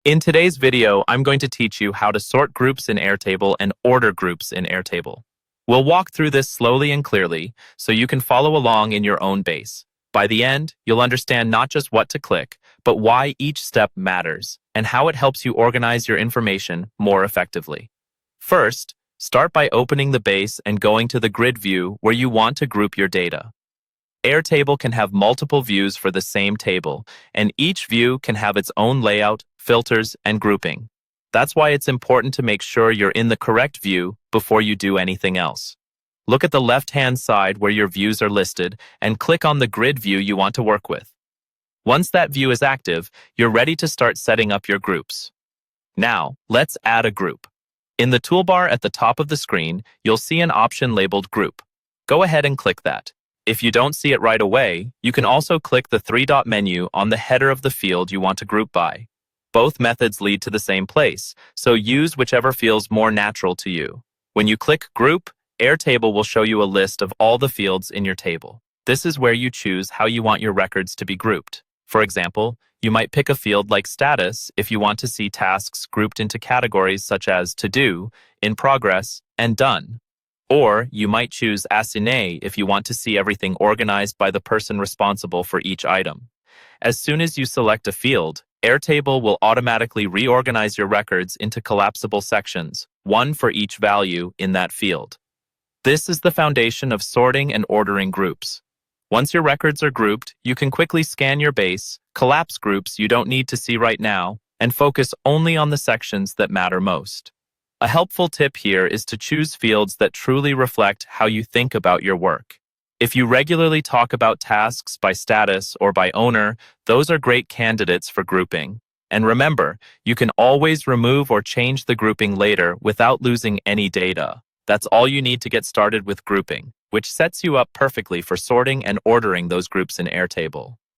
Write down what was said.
In today's video, I'm going to teach you how to sort groups in Airtable and order groups in Airtable. We'll walk through this slowly and clearly so you can follow along in your own pace. By the end, you'll understand not just what to click, but why each step matters and how it helps you organize your information more effectively. First, start by opening the base and going to the grid view where you want to group your data. Airtable can have multiple views for the same table, and each view can have its own layout, filters, and grouping. That's why it's important to make sure you're in the correct view before you do anything else. Look at the left-hand side where your views are listed and click on the grid view you want to work with. Once that view is active, you're ready to start setting up your groups. Now, let's add a group. In the toolbar at the top of the screen, you'll see an option labeled Group. Go ahead and click that. If you don't see it right away, you can also click the three-dot menu on the header of the field you want to group by. Both methods lead to the same place, so use whichever feels more natural to you. When you click Group, Airtable will show you a list of all the fields in your table. This is where you choose how you want your records to be grouped. For example, you might pick a field like Status if you want to see tasks grouped into categories such as To Do, In Progress, and Done. Or you might choose Assigné if you want to see everything organized by the person responsible for each item. As soon as you select a field, Airtable will automatically reorganize your records into collapsible sections, one for each value in that field. This is the foundation of sorting and ordering groups. Once your records are grouped, you can quickly scan your base, collapse groups you don't need to see right now, and focus only on the sections that matter most. A helpful tip here is to choose fields that truly reflect how you think about your work. If you regularly talk about tasks by status or by owner, those are great candidates for grouping. And remember, you can always remove or change the grouping later without losing any data. That's all you need to get started with grouping, which sets you up perfectly for sorting and ordering those groups in Airtable.